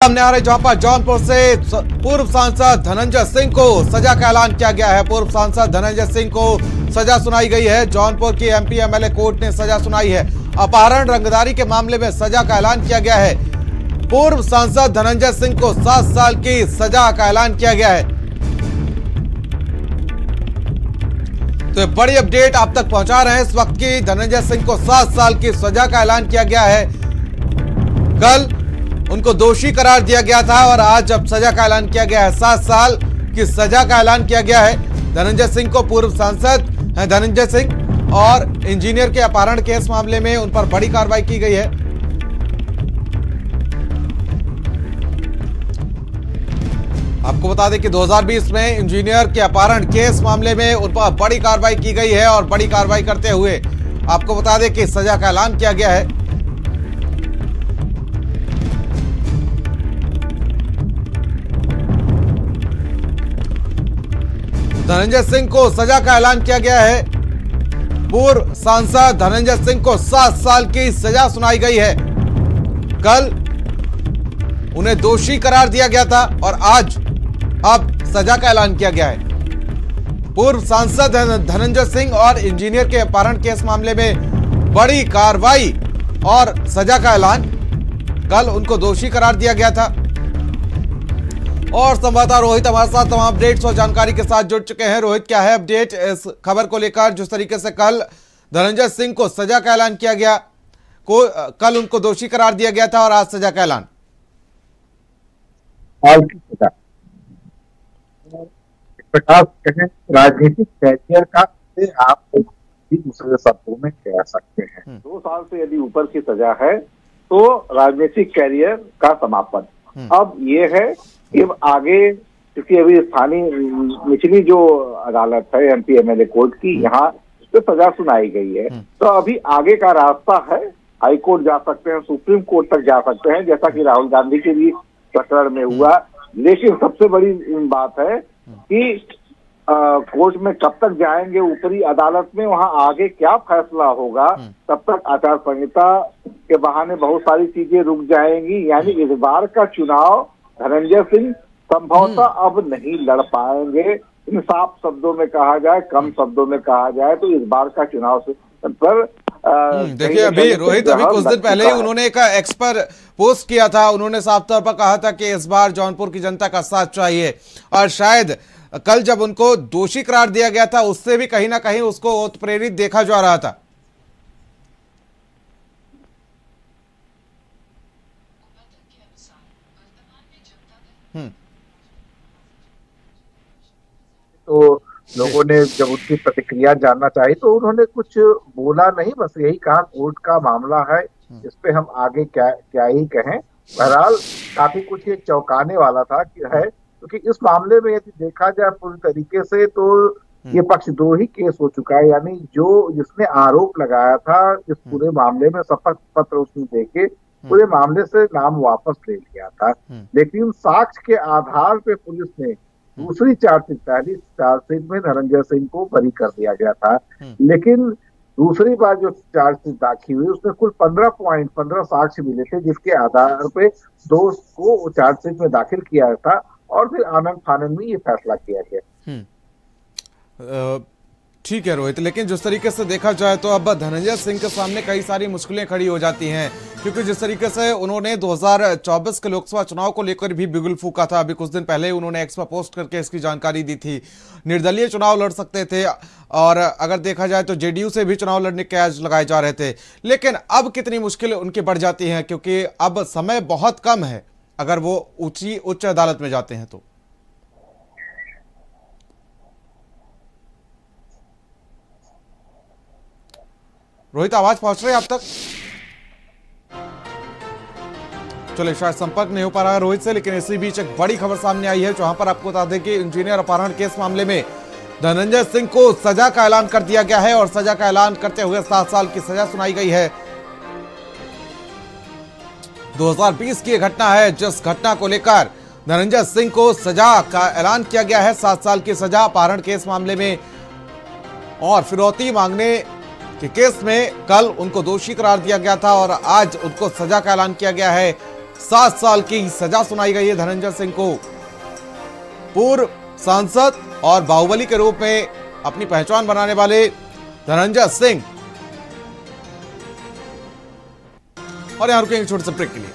सामने आ रहे जहां पर जौनपुर से पूर्व सांसद धनंजय सिंह को सजा का ऐलान किया गया है। पूर्व सांसद धनंजय सिंह को सजा सुनाई गई है। जौनपुर की एमपी एमएलए कोर्ट ने सजा सुनाई है। अपहरण रंगदारी के मामले में सजा का ऐलान किया गया है। पूर्व सांसद धनंजय सिंह को 7 साल की सजा का ऐलान किया गया है। तो बड़ी अपडेट आप तक पहुंचा रहे हैं इस वक्त की। धनंजय सिंह को 7 साल की सजा का ऐलान किया गया है। कल उनको दोषी करार दिया गया था और आज अब सजा का ऐलान किया गया है। 7 साल की सजा का ऐलान किया गया है। धनंजय सिंह को, पूर्व सांसद हैं धनंजय सिंह, और इंजीनियर के अपहरण केस मामले में उन पर बड़ी कार्रवाई की गई है। आपको बता दें कि 2020 में इंजीनियर के अपहरण केस मामले में उन पर बड़ी कार्रवाई की गई है और बड़ी कार्रवाई करते हुए आपको बता दें कि सजा का ऐलान किया गया है। धनंजय सिंह को सजा का ऐलान किया गया है। पूर्व सांसद धनंजय सिंह को 7 साल की सजा सुनाई गई है। कल उन्हें दोषी करार दिया गया था और आज अब सजा का ऐलान किया गया है। पूर्व सांसद धनंजय सिंह और इंजीनियर के अपहरण केस मामले में बड़ी कार्रवाई और सजा का ऐलान। कल उनको दोषी करार दिया गया था। और संवाददाता रोहित हमारे साथ तमाम अपडेट्स और जानकारी के साथ जुड़ चुके हैं। रोहित, क्या है अपडेट इस खबर को लेकर, जिस तरीके से कल धनंजय सिंह को सजा का ऐलान किया गया, कल उनको दोषी करार दिया गया था और आज सजा का ऐलान। राजनीतिक कैरियर का आप दूसरे शब्दों में कह सकते हैं 2 साल से यदि ऊपर की सजा है तो राजनीतिक कैरियर का समापन। अब ये है कि आगे, क्योंकि अभी स्थानीय निचली जो अदालत है एमपी एमएलए कोर्ट की, यहाँ इस पर सजा सुनाई गई है, तो अभी आगे का रास्ता है। हाई कोर्ट जा सकते हैं, सुप्रीम कोर्ट तक जा सकते हैं, जैसा कि राहुल गांधी के भी प्रकरण में हुआ। लेकिन सबसे बड़ी बात है कि कोर्ट में कब तक जाएंगे, ऊपरी अदालत में, वहां आगे क्या फैसला होगा, तब तक आचार संहिता के बहाने बहुत सारी चीजें रुक जाएंगी। यानी इस बार का चुनाव धनंजय सिंह संभवतः अब नहीं लड़ पाएंगे। इन साफ शब्दों में कहा जाए, कम शब्दों में कहा जाए तो इस बार का चुनाव से पर देखिए, अभी रोहित, अभी कुछ दिन पहले ही उन्होंने एक एक्स पर पोस्ट किया था। उन्होंने साफ तौर पर कहा था कि इस बार जौनपुर की जनता का साथ चाहिए, और शायद कल जब उनको दोषी करार दिया गया था उससे भी कहीं ना कहीं उसको प्रेरित देखा जा रहा था। तो लोगों ने जब उसकी प्रतिक्रिया जानना चाहिए तो उन्होंने कुछ बोला नहीं, बस यही कहा कोर्ट का मामला है, इस पे हम आगे क्या ही कहें। बहरहाल काफी कुछ ये चौंकाने वाला था कि है, क्योंकि इस मामले में यदि देखा जाए पूरी तरीके से तो ये पक्षद्रोही केस हो चुका है। यानी जो जिसने आरोप लगाया था इस पूरे मामले में, शपथ पत्र उसने देके पूरे मामले से नाम वापस ले लिया था। लेकिन साक्ष्य के आधार पे पुलिस ने दूसरी चार्जशीट, पहली चार्जशीट में धनंजय सिंह को बरी कर दिया गया था, लेकिन दूसरी बार जो चार्जशीट दाखिल हुई उसमें कुल 15 साक्ष्य मिले थे, जिसके आधार पे दोस्त को चार्जशीट में दाखिल किया था और फिर आनंद फानन में ये फैसला किया गया। ठीक है रोहित, लेकिन जिस तरीके से देखा जाए तो अब धनंजय सिंह के सामने कई सारी मुश्किलें खड़ी हो जाती हैं, क्योंकि जिस तरीके से उन्होंने 2024 के लोकसभा चुनाव को लेकर भी बिगुल फूका था। अभी कुछ दिन पहले उन्होंने एक्स पर पोस्ट करके इसकी जानकारी दी थी। निर्दलीय चुनाव लड़ सकते थे और अगर देखा जाए तो जेडीयू से भी चुनाव लड़ने के आज लगाए जा रहे थे। लेकिन अब कितनी मुश्किलें उनकी बढ़ जाती हैं, क्योंकि अब समय बहुत कम है अगर वो उच्च अदालत में जाते हैं तो। रोहित, आवाज पहुंच रही है आप तक? चलिए, शायद संपर्क नहीं हो पा रहा है रोहित से, लेकिन इसी बीच एक बड़ी खबर सामने आई है जहां पर आपको बता दें कि इंजीनियर अपहरण केस मामले में धनंजय सिंह को सजा का ऐलान कर दिया गया है और सजा का ऐलान करते हुए 7 साल की सजा सुनाई गई है। 2020 की घटना है, जिस घटना को लेकर धनंजय सिंह को सजा का ऐलान किया गया है, 7 साल की सजा अपहरण केस मामले में। और फिरौती मांगने के केस में कल उनको दोषी करार दिया गया था और आज उनको सजा का ऐलान किया गया है। 7 साल की सजा सुनाई गई है धनंजय सिंह को। पूर्व सांसद और बाहुबली के रूप में अपनी पहचान बनाने वाले धनंजय सिंह। और यहां रुकेंगे छोटे से ब्रेक के लिए।